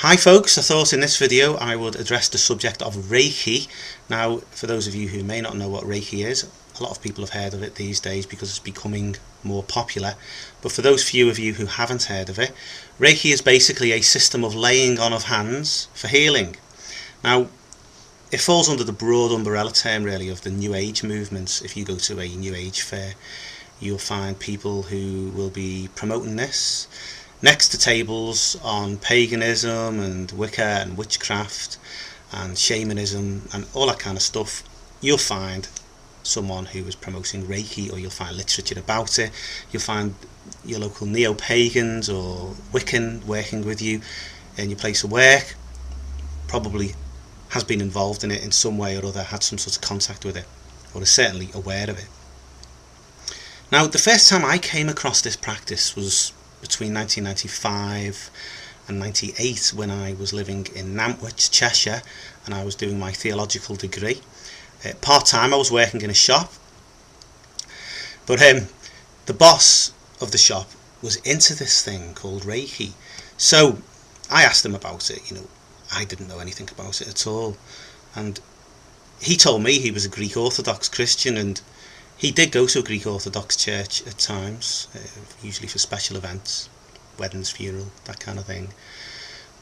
Hi folks, I thought in this video I would address the subject of Reiki. Now, for those of you who may not know what Reiki is, a lot of people have heard of it these days because it's becoming more popular. But for those few of you who haven't heard of it, Reiki is basically a system of laying on of hands for healing. Now, it falls under the broad umbrella term really of the New Age movements. If you go to a New Age fair, you'll find people who will be promoting this. Next to tables on paganism and Wicca and witchcraft and shamanism and all that kind of stuff, you'll find someone who is promoting Reiki, or you'll find literature about it. You'll find your local neo-pagans or Wiccan working with you in your place of work, probably has been involved in it in some way or other, had some sort of contact with it, or is certainly aware of it. Now, the first time I came across this practice was between 1995 and 98 when I was living in Nantwich, Cheshire, and I was doing my theological degree. Part-time I was working in a shop, but the boss of the shop was into this thing called Reiki. So I asked him about it. I didn't know anything about it at all, and he told me he was a Greek Orthodox Christian, and he did go to a Greek Orthodox church at times, usually for special events, weddings, funeral, that kind of thing.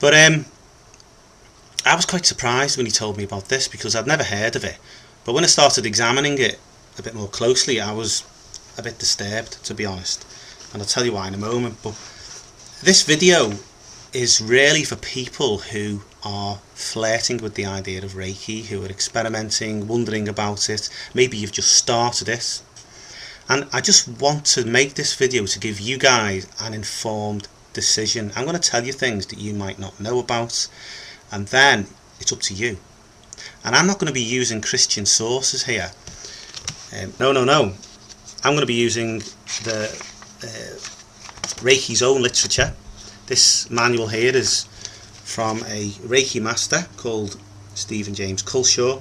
But I was quite surprised when he told me about this, because I'd never heard of it. But when I started examining it a bit more closely, I was a bit disturbed, to be honest. And I'll tell you why in a moment. But this video is really for people who are flirting with the idea of Reiki, who are experimenting, wondering about it. Maybe you've just started it. And I just want to make this video to give you guys an informed decision. I'm going to tell you things that you might not know about, and then it's up to you. And I'm not going to be using Christian sources here. No. I'm going to be using the Reiki's own literature. This manual here is from a Reiki master called Stephen James Culshaw.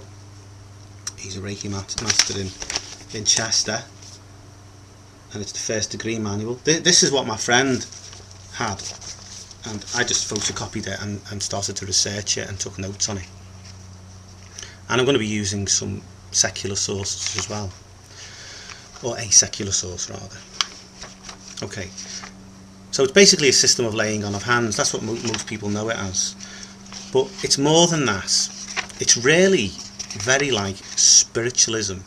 He's a Reiki master in Chester, and it's the first degree manual. This is what my friend had, and I just photocopied it and started to research it and took notes on it. And I'm going to be using some secular sources as well, or a secular source rather. Okay. So it's basically a system of laying on of hands. That's what most people know it as. But it's more than that. It's really very like spiritualism,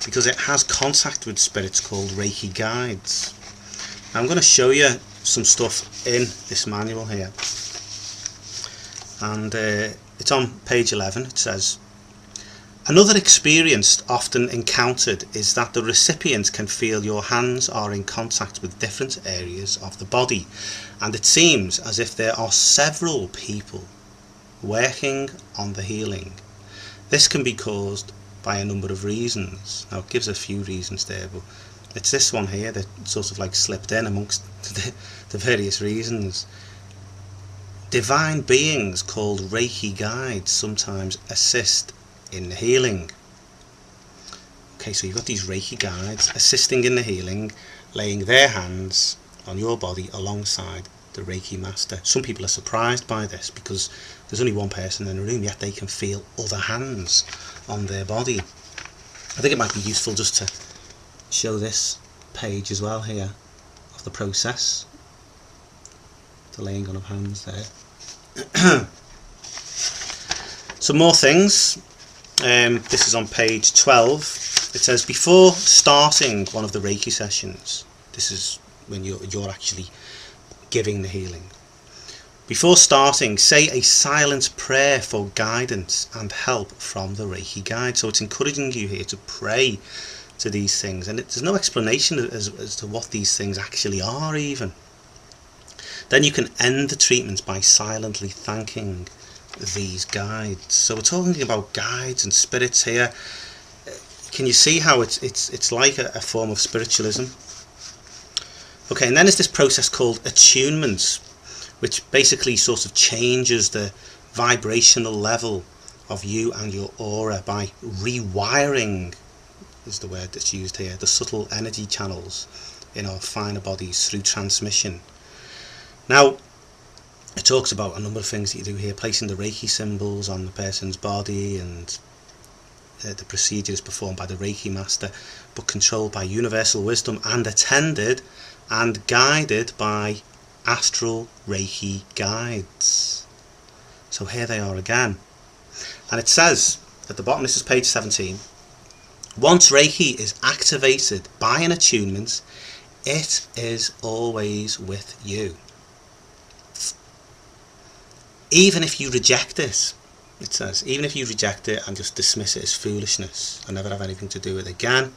because it has contact with spirits called Reiki guides. Now, I'm going to show you some stuff in this manual here. And it's on page 11. It says, "Another experience often encountered is that the recipient can feel your hands are in contact with different areas of the body, and it seems as if there are several people working on the healing. This can be caused by a number of reasons." Now, it gives a few reasons there, but it's this one here that sort of like slipped in amongst the various reasons. "Divine beings called Reiki guides sometimes assist in the healing." Okay, so you've got these Reiki guides assisting in the healing, laying their hands on your body alongside the Reiki master. Some people are surprised by this because there's only one person in the room, yet they can feel other hands on their body. I think it might be useful just to show this page as well here of the process, the laying on of hands there. Some more things. This is on page 12. It says, before starting one of the Reiki sessions, this is when you're actually giving the healing. Before starting, say a silent prayer for guidance and help from the Reiki guide. So it's encouraging you here to pray to these things, and there's no explanation as to what these things actually are even. Then you can end the treatment by silently thanking these guides. So we're talking about guides and spirits here. Can you see how it's like a form of spiritualism? Okay, and then there's this process called attunement, which basically sort of changes the vibrational level of you and your aura by rewiring, is the word that's used here, the subtle energy channels in our finer bodies through transmission. Now, talks about a number of things that you do here, placing the Reiki symbols on the person's body, and the procedure is performed by the Reiki master, but controlled by universal wisdom and attended and guided by astral Reiki guides. So here they are again. And it says at the bottom, this is page 17, once Reiki is activated by an attunement, it is always with you. Even if you reject it, it says, even if you reject it and just dismiss it as foolishness and never have anything to do with it again,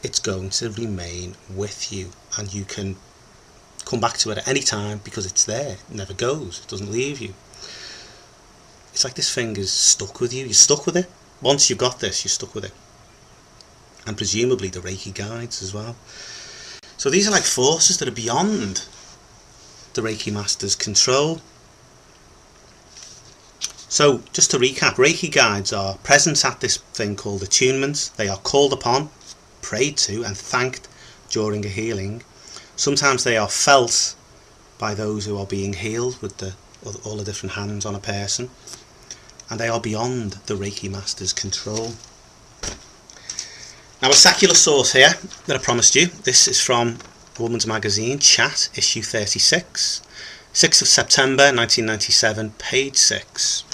it's going to remain with you, and you can come back to it at any time because it's there. It never goes. It doesn't leave you. It's like this thing is stuck with you. You're stuck with it. Once you've got this, you're stuck with it. And presumably the Reiki guides as well. So these are like forces that are beyond the Reiki master's control. So just to recap, Reiki guides are present at this thing called attunement. They are called upon, prayed to and thanked during a healing. Sometimes they are felt by those who are being healed with all the different hands on a person, and they are beyond the Reiki master's control. Now, a secular source here that I promised you. This is from Woman's Magazine, Chat, issue 36, 6th of September 1997, page 6.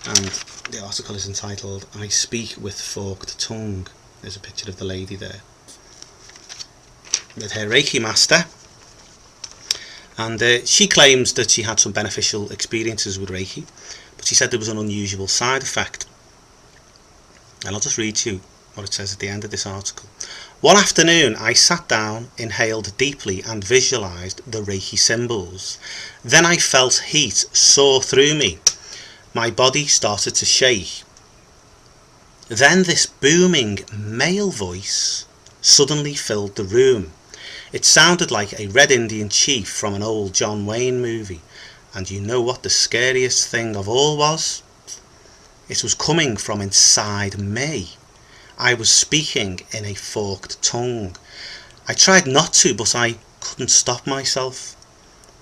And the article is entitled, I Speak with Forked Tongue. There's a picture of the lady there with her Reiki master. And she claims that she had some beneficial experiences with Reiki, but she said there was an unusual side effect. And I'll just read to you what it says at the end of this article. One afternoon I sat down, inhaled deeply and visualised the Reiki symbols. Then I felt heat soar through me. My body started to shake. Then this booming male voice suddenly filled the room. It sounded like a Red Indian chief from an old John Wayne movie. And you know what the scariest thing of all was? It was coming from inside me. I was speaking in a forked tongue. I tried not to, but I couldn't stop myself.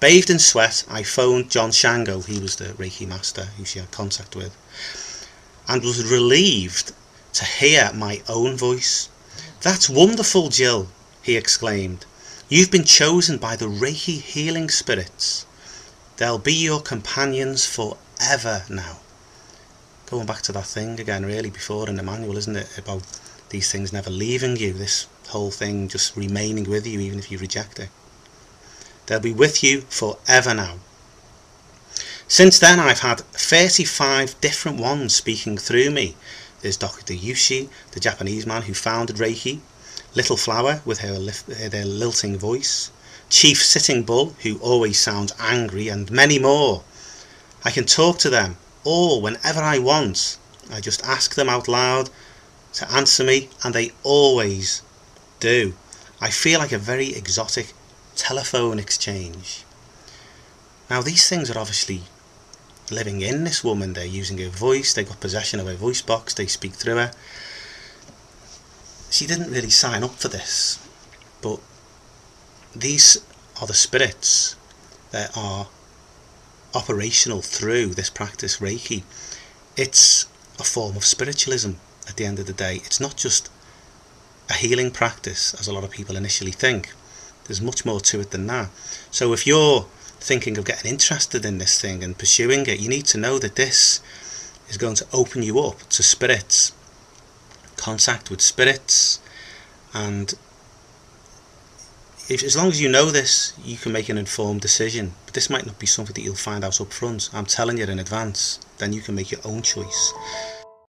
Bathed in sweat, I phoned John Shango, he was the Reiki master who she had contact with, and was relieved to hear my own voice. That's wonderful, Jill, he exclaimed. You've been chosen by the Reiki healing spirits. They'll be your companions forever now. Going back to that thing again really before in the manual, isn't it, about these things never leaving you, this whole thing just remaining with you even if you reject it. They'll be with you forever now. Since then I've had 35 different ones speaking through me. There's Dr. Yushi, the Japanese man who founded Reiki, Little Flower with their lilting voice, Chief Sitting Bull who always sounds angry, and many more. I can talk to them all whenever I want. I just ask them out loud to answer me, and they always do. I feel like a very exotic telephone exchange. Now these things are obviously living in this woman. They're using her voice, they got possession of her voice box, they speak through her. She didn't really sign up for this, but these are the spirits that are operational through this practice Reiki. It's a form of spiritualism at the end of the day. It's not just a healing practice as a lot of people initially think. There's much more to it than that. So if you're thinking of getting interested in this thing and pursuing it, you need to know that this is going to open you up to spirits, contact with spirits, and as long as you know this, you can make an informed decision. But this might not be something that you'll find out up front. I'm telling you in advance. Then you can make your own choice.